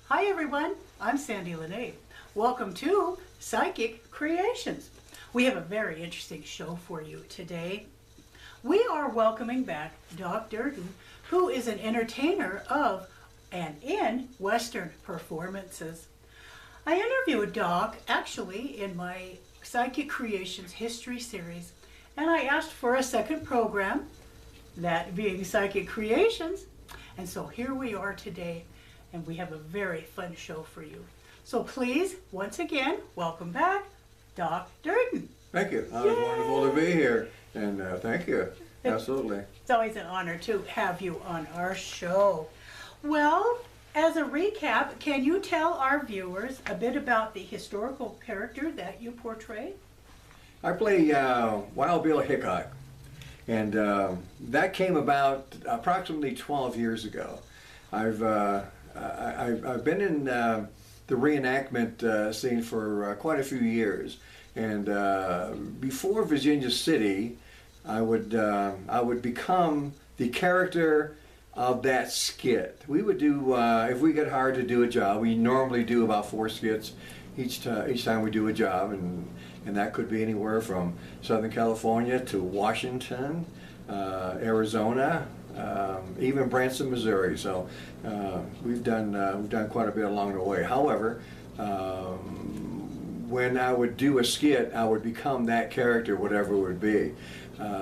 Hi everyone, I'm Sandie La Nae. Welcome to Psychic Creations. We have a very interesting show for you today. We are welcoming back Doc Durden, who is an entertainer of and in Western performances. I interviewed Doc actually in my Psychic Creations history series, and I asked for a second program, that being Psychic Creations, and so here we are today. And we have a very fun show for you. So please, once again, welcome back, Doc Durden. Thank you. It's wonderful to be here, and thank you. Absolutely. It's always an honor to have you on our show. Well, as a recap, can you tell our viewers a bit about the historical character that you portray? I play Wild Bill Hickok, and that came about approximately 12 years ago. I've been in the reenactment scene for quite a few years, and before Virginia City, I would become the character of that skit. We would do if we get hired to do a job. We normally do about 4 skits each time we do a job, and that could be anywhere from Southern California to Washington, Arizona. Even Branson, Missouri. So we've done quite a bit along the way. However, when I would do a skit, I would become that character, whatever it would be.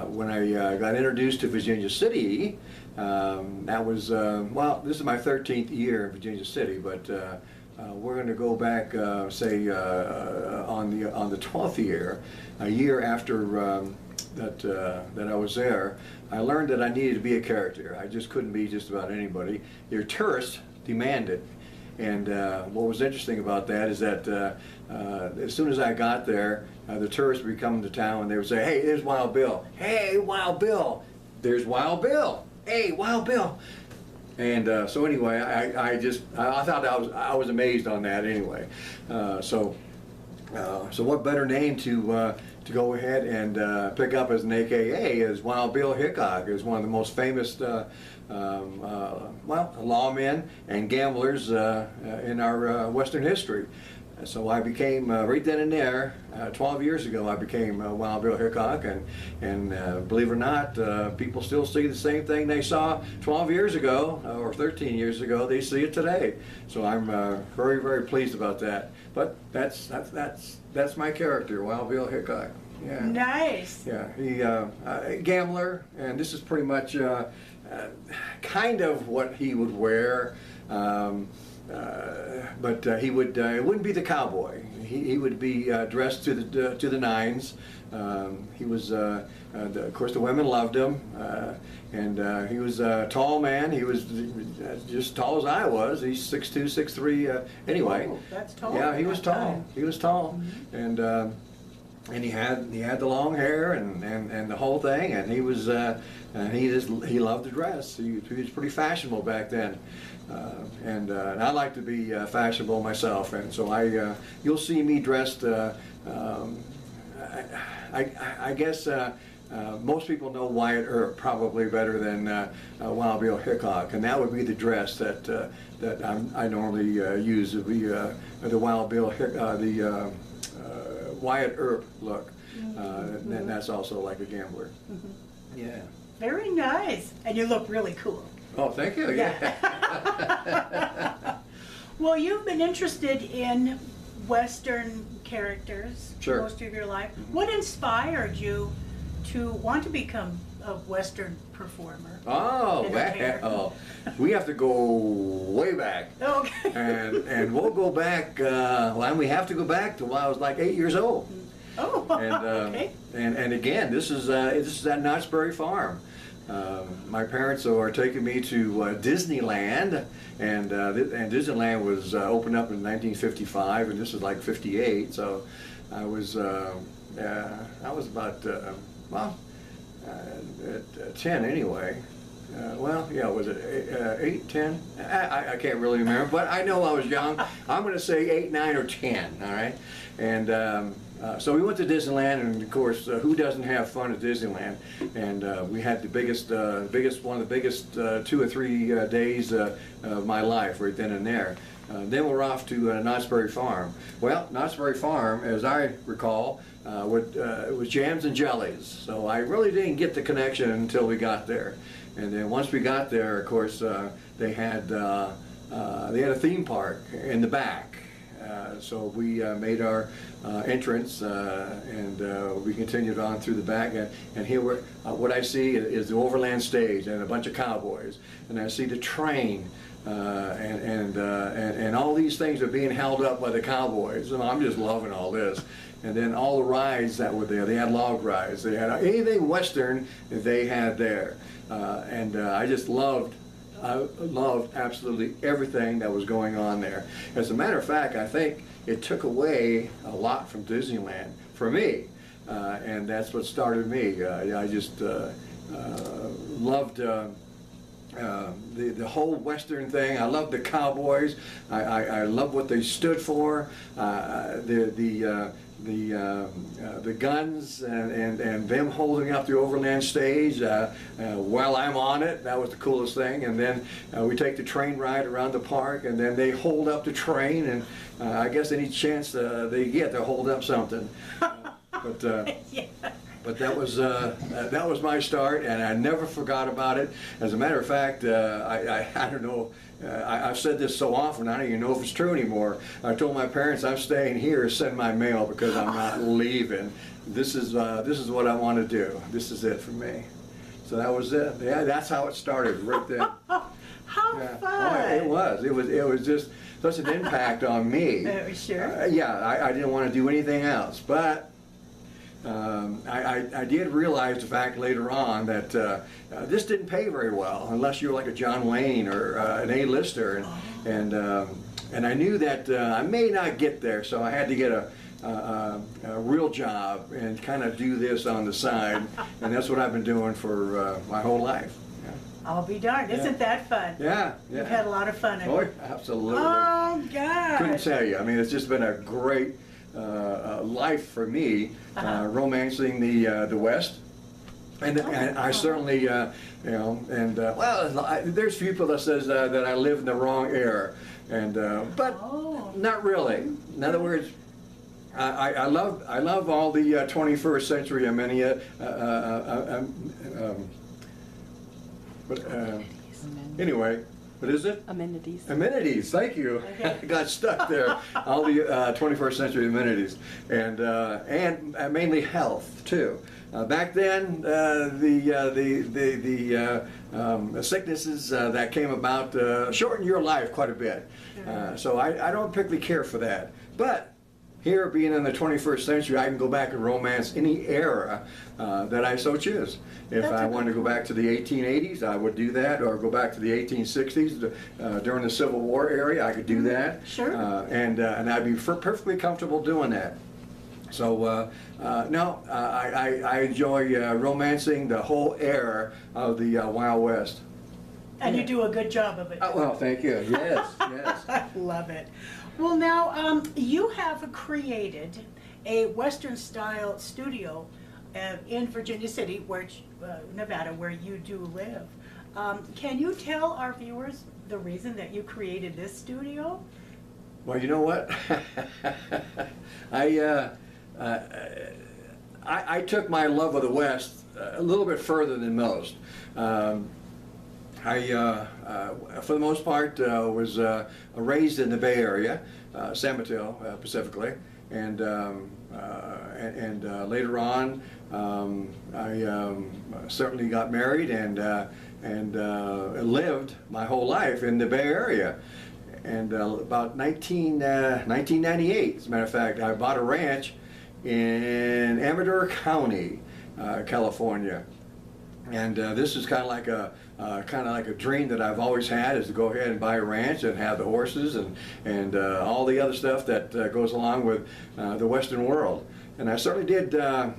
When I got introduced to Virginia City, that was well, this is my 13th year in Virginia City, but we're going to go back, say, on the 12th year, a year after. That I was there, I learned that I needed to be a character. I just couldn't be just about anybody. Your tourists demanded. And what was interesting about that is that as soon as I got there, the tourists would come to town and they would say, "Hey, there's Wild Bill. Hey, Wild Bill. There's Wild Bill. Hey, Wild Bill." And so anyway, I thought I was amazed on that anyway. So what better name to go ahead and pick up as an AKA as Wild Bill Hickok, is one of the most famous lawmen and gamblers in our Western history. So I became, right then and there, 12 years ago, I became Wild Bill Hickok, and believe it or not, people still see the same thing they saw 12 years ago, or 13 years ago, they see it today. So I'm very, very pleased about that. But that's my character, Wild Bill Hickok. Yeah. Nice. Yeah, he gambler, and this is pretty much kind of what he would wear. But he would it wouldn't be the cowboy. He would be dressed to the nines. He was of course the women loved him, and he was a tall man. He was just tall as I was. He's 6'2", 6'3". Anyway, oh, that's tall. Yeah, he was tall. He was tall, Mm-hmm. And he had the long hair and the whole thing, and he was he loved to dress. He was pretty fashionable back then. And I like to be fashionable myself, and so you'll see me dressed. I guess most people know Wyatt Earp probably better than Wild Bill Hickok, and that would be the dress that I normally use. It would be the Wild Bill Wyatt Earp look, and that's also like a gambler. Mm-hmm. Yeah. Very nice, and you look really cool. Oh, thank you. Yeah. Well, you've been interested in Western characters Sure. most of your life. Mm-hmm. What inspired you to want to become a Western performer? Oh, we have to go way back. Okay. And we'll go back. Well, we have to go back to when I was like 8 years old. Oh, And okay. and again, this is at Knott's Berry Farm. My parents are taking me to Disneyland, and Disneyland was opened up in 1955, and this was like 58. So I was about 10 anyway. Well, yeah, was it 8, 10? I can't really remember, but I know I was young. I'm going to say 8, 9, or 10. All right, and so we went to Disneyland, and of course, who doesn't have fun at Disneyland? And we had the one of the biggest 2 or 3 days of my life right then and there. Then we're off to Knott's Berry Farm. Well, Knott's Berry Farm, as I recall, it was jams and jellies. So I really didn't get the connection until we got there. And then once we got there, of course, they had a theme park in the back. So we made our entrance and we continued on through the back. And here what I see is the overland stage and a bunch of cowboys. And I see the train and all these things are being held up by the cowboys. And I'm just loving all this. And then all the rides that were there, they had log rides. They had anything Western they had there. I just loved absolutely everything that was going on there. As a matter of fact, I think it took away a lot from Disneyland for me, and that's what started me. I just loved the whole Western thing. I loved the cowboys. I loved what they stood for. The guns and them holding up the overland stage while I'm on it. That was the coolest thing. And then we take the train ride around the park, and then they hold up the train, and I guess any chance they get, they'll hold up something. Yeah. But that was my start, and I never forgot about it. As a matter of fact, I don't know. I've said this so often, I don't even know if it's true anymore. I told my parents I'm staying here, send my mail because I'm not leaving. This is what I want to do. This is it for me. So that was it. Yeah, that's how it started right then. How Yeah. fun! Oh, it was just such an impact on me. Sure. Yeah, I didn't want to do anything else, but I did realize the fact later on that this didn't pay very well unless you're like a John Wayne or an A-lister, and I knew that I may not get there, so I had to get a real job and kind of do this on the side, and that's what I've been doing for my whole life. Yeah. I'll be darned. Yeah. Isn't that fun? Yeah, yeah. You've had a lot of fun. Oh, absolutely. Oh, God. Couldn't tell you. I mean, it's just been a great life for me, romancing the West, and I certainly, well, there's people that says that I live in the wrong era, and but not really. In other words, I love all the 21st century amenities. Anyway. What is it? Amenities. Amenities, thank you. Okay. Got stuck there. All the 21st century amenities, and mainly health too. Back then, the sicknesses that came about shortened your life quite a bit. So I don't particularly care for that. But here, being in the 21st century, I can go back and romance any era that I so choose. If I wanted to go back to the 1880s, I would do that, or go back to the 1860s during the Civil War era, I could do that. Sure. And I'd be perfectly comfortable doing that. So no, I enjoy romancing the whole era of the Wild West. And you do a good job of it. Well, thank you. Yes, yes. I love it. Well, now, you have created a Western-style studio in Virginia City, Nevada, where you do live. Can you tell our viewers the reason that you created this studio? Well, you know what? I took my love of the West a little bit further than most. For the most part, was raised in the Bay Area, San Mateo specifically, and later on, I certainly got married and lived my whole life in the Bay Area. And about 1998, as a matter of fact, I bought a ranch in Amador County, California. And this is kind of like a dream that I've always had, is to go ahead and buy a ranch and have the horses and all the other stuff that goes along with the Western world. And I certainly did. I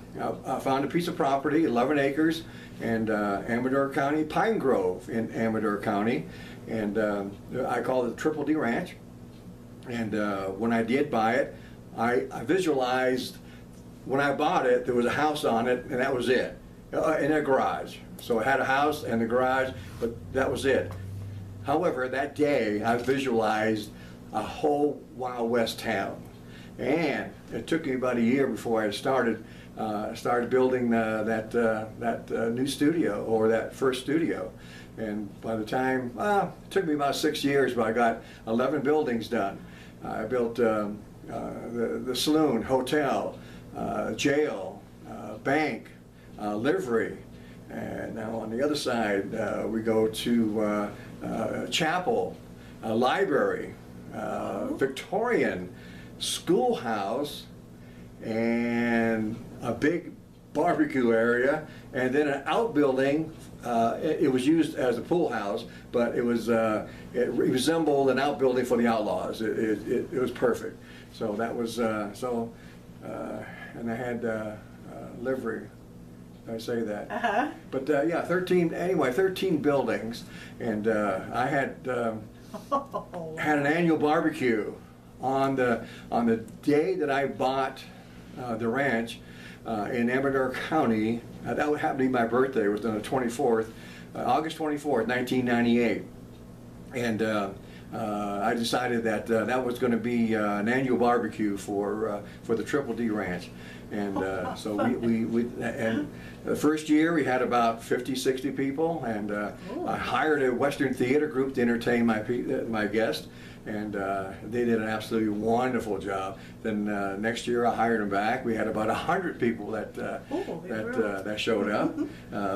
found a piece of property, 11 acres, and Amador County, Pine Grove in Amador County, and I call it the Triple D Ranch. And when I did buy it, I visualized, when I bought it, there was a house on it, and that was it. In a garage. So it had a house and a garage, but that was it. However, that day I visualized a whole Wild West town. And it took me about a year before I started building that new studio, or that first studio. And by the time, it took me about 6 years, but I got 11 buildings done. I built the saloon, hotel, jail, bank, livery. And now on the other side, we go to chapel, library, Victorian, schoolhouse, and a big barbecue area, and then an outbuilding. It was used as a pool house, but it it resembled an outbuilding for the outlaws. It was perfect. So that was and I had livery. I say that. Uh-huh. But yeah, 13 buildings, and I had had an annual barbecue on the day that I bought the ranch in Amador County. That would happen to be my birthday. It was on the 24th, August 24th, 1998, and I decided that that was going to be an annual barbecue for the Triple D Ranch. And so we and the first year we had about 50, 60 people, and I hired a Western theater group to entertain my guests, and they did an absolutely wonderful job. Then next year I hired them back. We had about 100 people that showed up.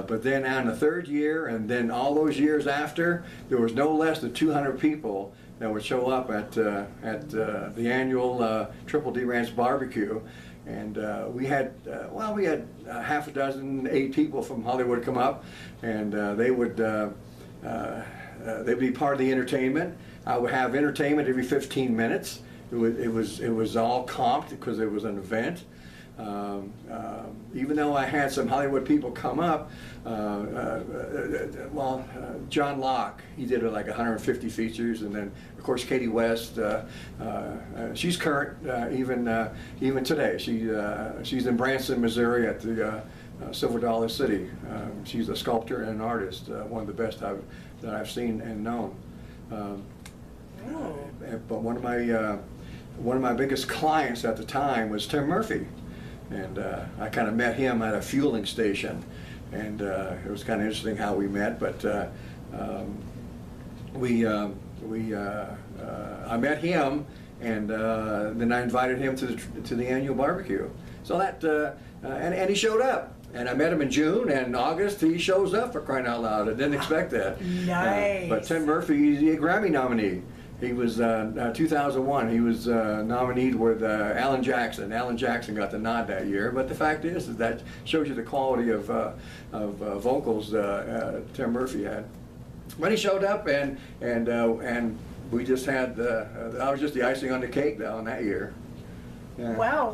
But then on the third year, and then all those years after, there was no less than 200 people that would show up at the annual Triple D Ranch barbecue. And we had half a dozen, 8 people from Hollywood come up, and they'd be part of the entertainment. I would have entertainment every 15 minutes. It was all comped because it was an event. Even though I had some Hollywood people come up, John Locke, he did like 150 features, and then of course Katie West, she's current even today. She's in Branson, Missouri at the Silver Dollar City. She's a sculptor and an artist, one of the best that I've seen and known. But one of my biggest clients at the time was Tim Murphy. And I kind of met him at a fueling station, and it was kind of interesting how we met. But I met him, and then I invited him to the annual barbecue. So that and he showed up, and I met him in June and August. He shows up, for crying out loud! I didn't expect that. Nice. But Tim Murphy, he's a Grammy nominee. He was 2001. He was nominated with Alan Jackson. Alan Jackson got the nod that year. But the fact is that shows you the quality of vocals Tim Murphy had. But he showed up, and we just had I was just the icing on the cake on that year. Yeah. Wow,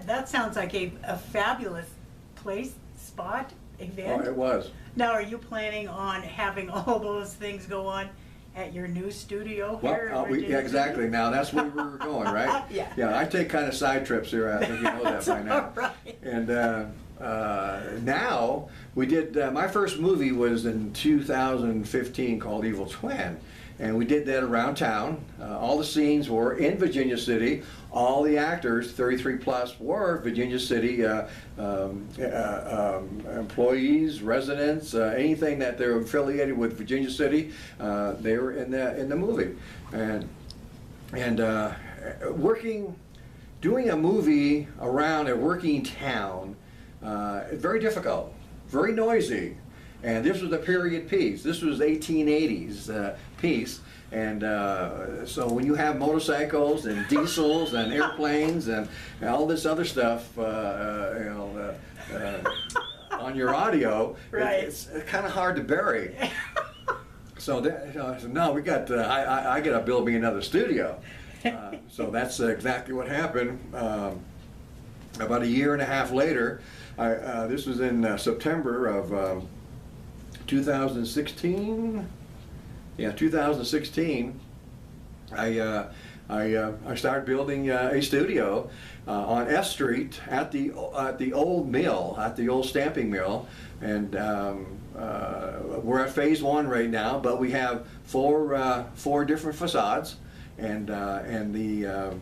that sounds like a fabulous place, spot, event. Oh, it was. Now, are you planning on having all those things go on at your new studio here? Yeah, exactly. Now that's where we were going, right? Yeah. Yeah, I take kind of side trips here. I think you know that by now. All right. And now we did. My first movie was in 2015 called Evil Twin, and we did that around town. All the scenes were in Virginia City. All the actors, 33 plus, were Virginia City employees, residents, anything that they're affiliated with Virginia City, they were in the movie. And doing a movie around a working town, very difficult, very noisy. And this was a period piece. This was 1880s piece. And so when you have motorcycles and diesels and airplanes and all this other stuff, on your audio, right. It's kind of hard to bury. So no, we got. I got to build me another studio. So that's exactly what happened. About a year and a half later, this was in September of 2016. Yeah, 2016. I started building a studio on F Street at the old mill, at the old stamping mill, and we're at phase 1 right now. But we have four different facades, the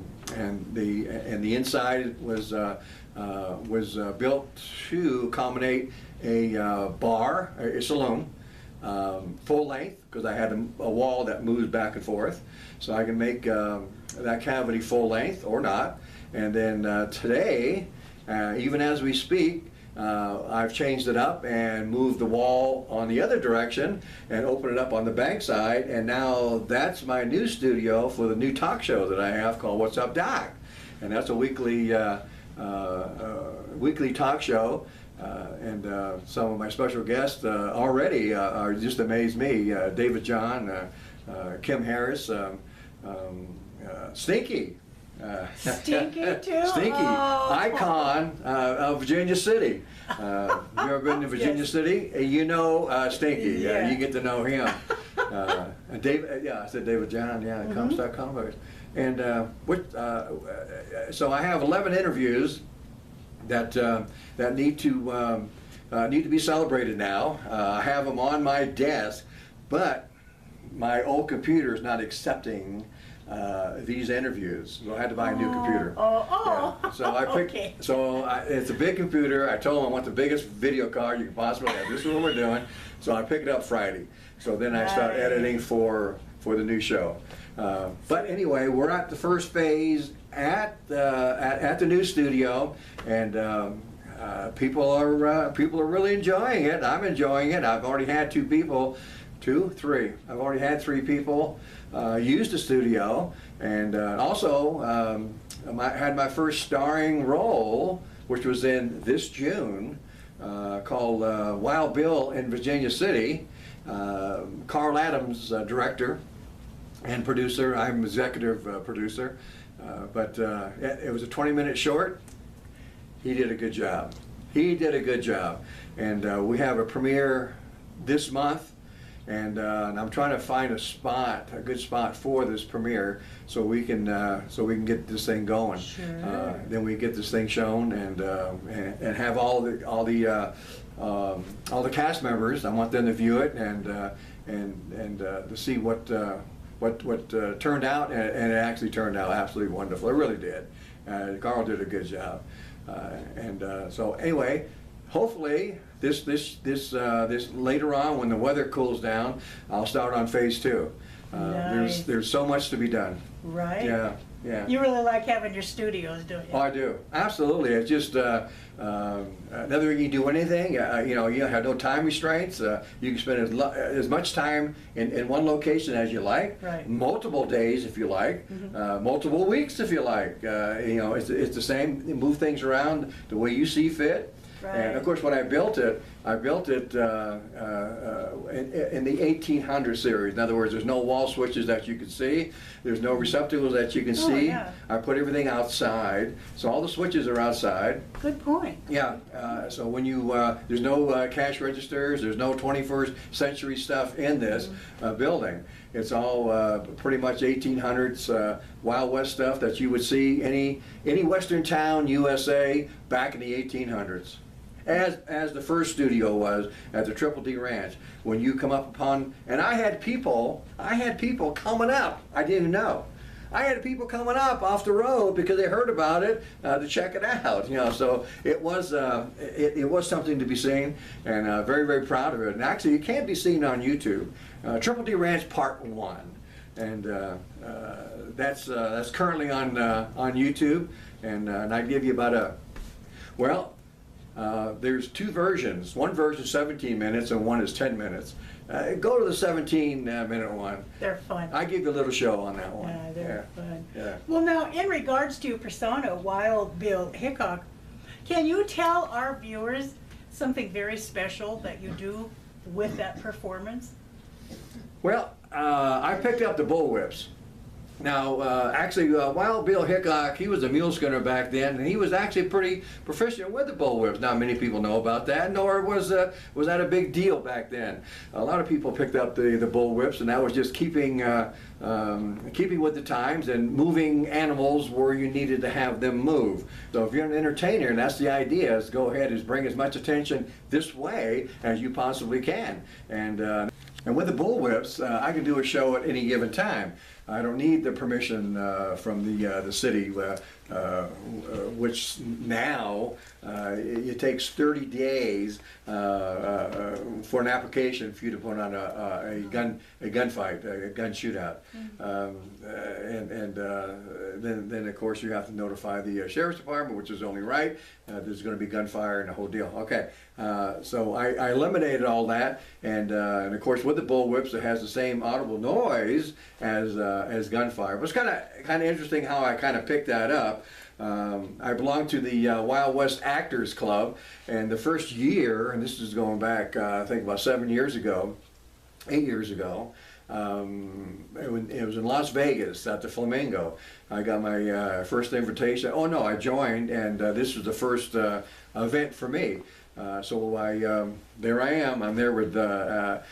inside was built to accommodate a bar, a saloon, full length, because I had a wall that moves back and forth, so I can make that cavity full length or not. And then today, even as we speak, I've changed it up and moved the wall on the other direction and opened it up on the bank side, and now that's my new studio for the new talk show that I have called What's Up, Doc? And that's a weekly talk show, and some of my special guests already are just amazed me. David John, Kim Harris, Stinky. Stinky too? Stinky, oh. icon of Virginia City. You ever been to Virginia Yes. City? You know Stinky. Yeah. You get to know him. And David, I said David John. Yeah, comes.com. And so I have 11 interviews that need to be celebrated now. I have them on my desk, but my old computer is not accepting these interviews, so I had to buy a new computer. Yeah. So I picked. Okay. So it's a big computer. I told them I want the biggest video card you can possibly have. This is what we're doing. So I picked it up Friday. So then I start editing for the new show. But anyway, we're at the first phase at the new studio, and people are really enjoying it. I'm enjoying it. I've already had three. I've already had 3 people use the studio, and also I had my first starring role, which was in this June, called Wild Bill in Virginia City. Carl Adams, director and producer. I'm executive producer, but it was a 20-minute short. He did a good job. And we have a premiere this month. And I'm trying to find a good spot for this premiere, so we can get this thing going. Sure. Then we get this thing shown and have all the cast members. I want them to view it and to see what turned out, and it actually turned out absolutely wonderful. It really did. Carl did a good job, so anyway, hopefully. This later on, when the weather cools down, I'll start on phase 2. Nice. There's so much to be done. Right. Yeah. You really like having your studios, don't you? Oh, I do. Absolutely. It's just another, you can do anything. You have no time restraints. You can spend as much time in one location as you like. Right. Multiple days if you like. Multiple weeks if you like. It's the same. You move things around the way you see fit. Right. And of course, when I built it in the 1800 series. In other words, there's no wall switches that you can see. There's no receptacles that you can see. Yeah. I put everything outside, so all the switches are outside. Good point. Yeah. So when you there's no cash registers. There's no 21st century stuff in this building. It's all pretty much 1800s Wild West stuff that you would see any Western town, USA, back in the 1800s. As the first studio was at the Triple D Ranch, when you come up upon, and I had people coming up. I didn't even know. I had people coming up off the road because they heard about it to check it out. So it was something to be seen, and very, very proud of it. And actually, it can be seen on YouTube. Triple D Ranch Part 1, and that's currently on YouTube. And I give you about there's 2 versions. One version is 17 minutes and one is 10 minutes. Go to the 17-minute one. They're fun. I give you a little show on that one. Yeah, they're fun. Yeah. Well, now, in regards to your persona, Wild Bill Hickok, can you tell our viewers something very special that you do with that performance? Well, I picked up the bullwhips. Now, actually, Wild Bill Hickok, he was a mule skinner back then, and he was actually pretty proficient with the bullwhips. Not many people know about that, nor was that a big deal back then. A lot of people picked up the bullwhips, and that was just keeping with the times and moving animals where you needed to have them move. So if you're an entertainer, and that's the idea, is go ahead and bring as much attention this way as you possibly can. And with the bullwhips, I can do a show at any given time. I don't need the permission from the city, which now it takes 30 days for an application for you to put on a gunfight, a gun shootout, then of course you have to notify the sheriff's department, which is only right. There's going to be gunfire and the whole deal. Okay, so I eliminated all that, and of course with the bullwhips it has the same audible noise as gunfire. But it's kind of interesting how I kind of picked that up. I belong to the Wild West Actors Club, and the first year, and this is going back I think about 8 years ago, it was in Las Vegas at the Flamingo. I got my first invitation. Oh no, I joined, and this was the first event for me. So there I am. I'm there with the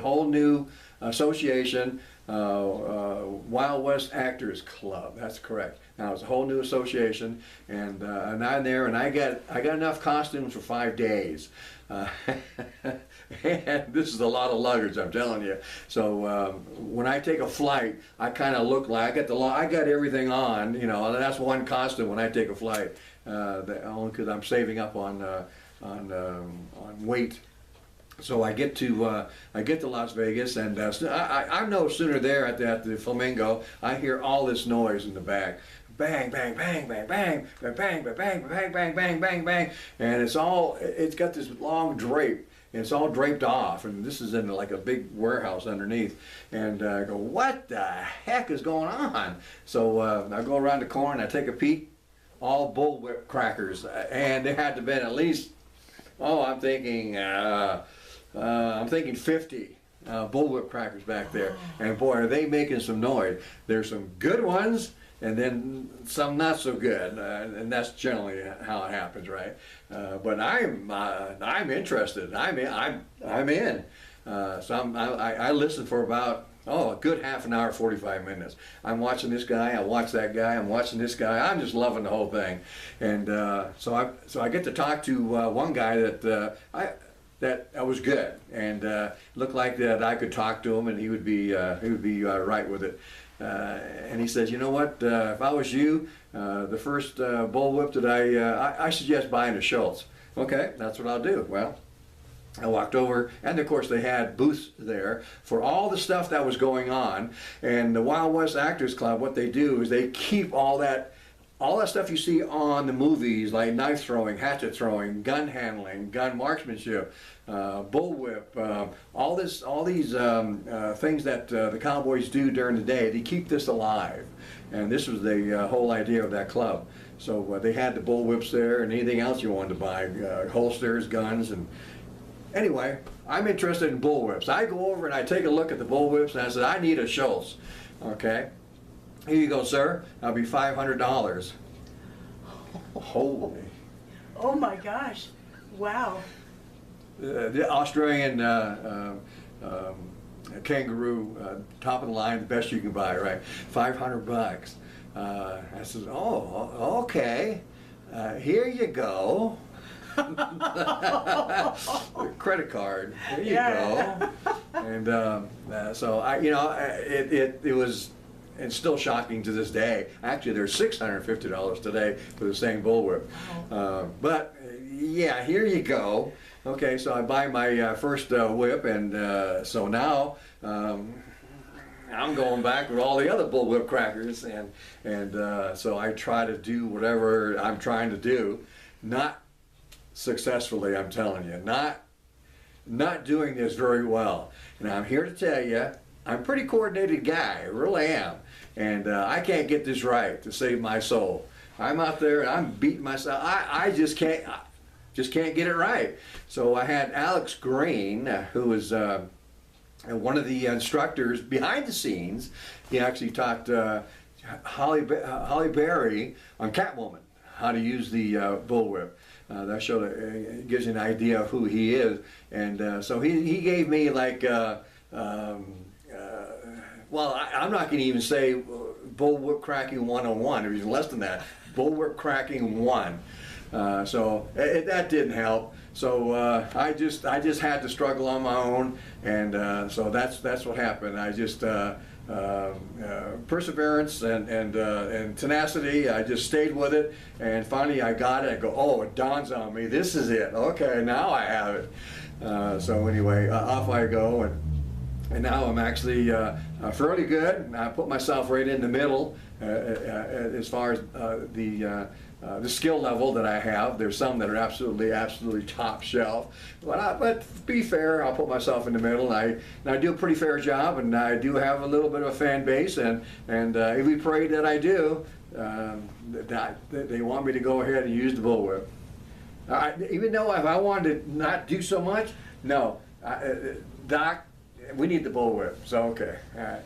whole new association, Wild West Actors Club. That's correct. Now it's a whole new association, and I'm there, and I got enough costumes for 5 days. And this is a lot of luggage, I'm telling you. So when I take a flight, I kind of look like I got everything on, you know. And that's one costume when I take a flight, only because I'm saving up on weight. So I get to Las Vegas, and I'm no sooner there at the Flamingo. I hear all this noise in the back. Bang, bang, bang, bang, bang, bang, bang, bang, bang, bang, bang, bang, bang, bang, and it's got this long drape, and it's all draped off, and this is in like a big warehouse underneath, and I go, what the heck is going on? So I go around the corner and I take a peek, all bullwhip crackers, and there had to have been at least, I'm thinking 50 bullwhip crackers back there, and boy, are they making some noise. There's some good ones, and then some not so good, and that's generally how it happens, right? But I'm interested. I'm in. So I listen for about a good half an hour, 45 minutes. I'm watching this guy. I watch that guy. I'm watching this guy. I'm just loving the whole thing, and so I get to talk to one guy that was good, and looked like that I could talk to him, and he would be right with it. And he says, you know what? If I was you, the first bullwhip that I suggest buying a Schultz. Okay, that's what I'll do. Well, I walked over, and of course they had booths there for all the stuff that was going on. And the Wild West Actors Club, what they do is they keep all that stuff you see on the movies, like knife throwing, hatchet throwing, gun handling, gun marksmanship, bullwhip, all these things that the cowboys do during the day. They keep this alive, and this was the whole idea of that club. So they had the bullwhips there, and anything else you wanted to buy, holsters, guns, and anyway, I'm interested in bullwhips. I go over and I take a look at the bullwhips, and I said, I need a Schultz. Okay. Here you go, sir. That'll be $500. Holy. Oh my gosh. Wow. The Australian kangaroo, top of the line, the best you can buy, right? $500. I said, oh, okay. Here you go. Credit card. Here you go. And so it was. It's still shocking to this day. Actually, they're $650 today for the same bullwhip. Wow. But yeah, here you go. Okay, so I buy my first whip, and so now I'm going back with all the other bullwhip crackers, and so I try to do whatever I'm trying to do, not successfully. I'm telling you, not doing this very well. And I'm here to tell you, I'm a pretty coordinated guy, I really am, and I can't get this right to save my soul. I'm out there and I'm beating myself. I just can't get it right. So I had Alex Green, who was one of the instructors behind the scenes. He actually taught Holly Berry on Catwoman how to use the bullwhip. That show gives you an idea of who he is, and so he gave me like. Well, I'm not going to even say bullwhip cracking 101, or even less than that. Bullwhip cracking 1. So that didn't help. So I just had to struggle on my own, and so that's what happened. I just perseverance and tenacity. I just stayed with it, and finally I got it. I go, oh, it dawns on me. This is it. Okay, now I have it. So anyway, off I go, and now I'm actually fairly good. I put myself right in the middle as far as the skill level that I have. There's some that are absolutely top shelf. But to be fair, I'll put myself in the middle. And I do a pretty fair job, and I do have a little bit of a fan base, and we pray that I do. That they want me to go ahead and use the bullwhip. Even though if I wanted to not do so much, no, Doc, we need the bullwhip. So okay, all right.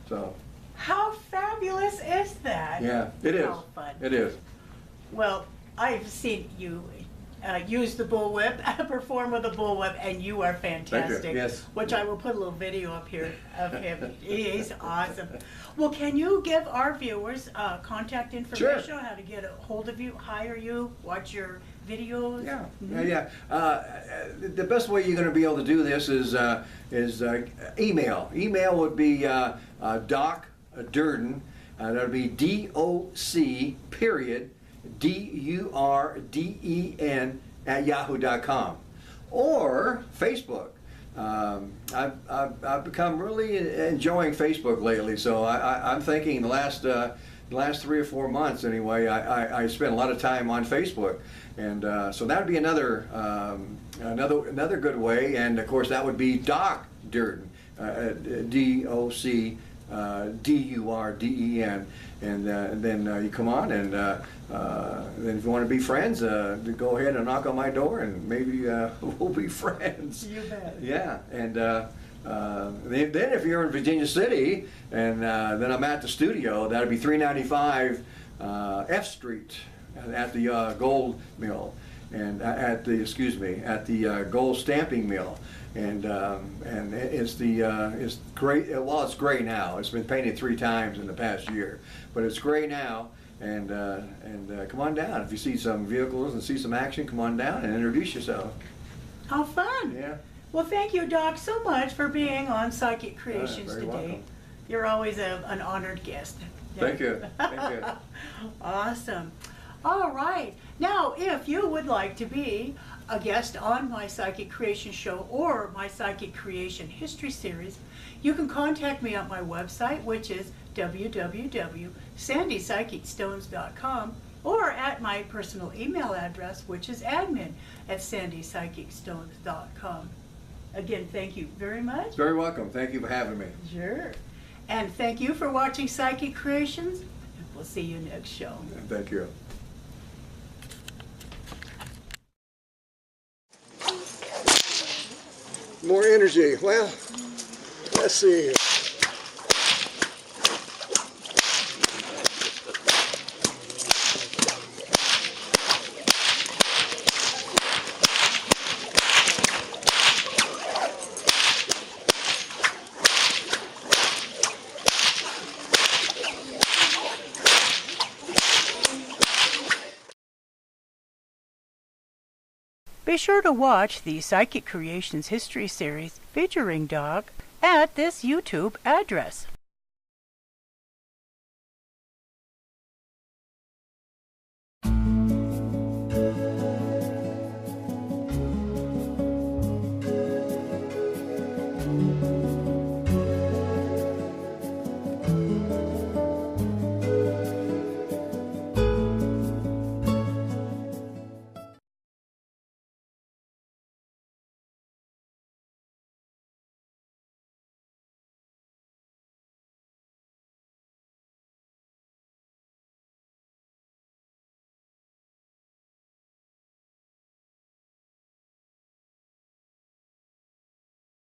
So. How fabulous is that? Yeah, it is. How fun. It is. Well, I've seen you use the bullwhip, perform with the bullwhip, and you are fantastic. Thank you. Yes. Which I will put a little video up here of him. He's awesome. Well, can you give our viewers contact information Sure. on how to get a hold of you, hire you, watch your videos? Yeah, the best way you're going to be able to do this is email. Email would be Doc Durden. That would be DOC period DURDEN @yahoo.com, or Facebook. I've become really enjoying Facebook lately, so I'm thinking the last 3 or 4 months anyway, I spent a lot of time on Facebook, and so that would be another good way. And of course that would be Doc Durden, DOC DURDEN, and then you come on, and then if you want to be friends, go ahead and knock on my door, and maybe we'll be friends. You bet. Yeah, and then if you're in Virginia City, and then I'm at the studio, that'd be 395 F Street at the Gold Mill, and at the Gold Stamping Mill. And it's great. Well, it's gray now. It's been painted 3 times in the past year, but it's gray now. And come on down. If you see some vehicles and see some action, come on down and introduce yourself. How fun! Yeah. Well, thank you, Doc, so much for being on Psychic Creations very today. welcome. You're always an honored guest. Thank you. Thank you. Awesome. All right. Now, if you would like to be a guest on my Psychic Creation show or my Psychic Creation History Series, you can contact me on my website, which is www.sandypsychicstones.com, or at my personal email address, which is admin@sandypsychicstones.com. Again, thank you very much. Very welcome. Thank you for having me. Sure. And thank you for watching Psychic Creations. We'll see you next show. Thank you. More energy. Well, let's see here. Be sure to watch the Psychic Creations History Series featuring Doc at this YouTube address.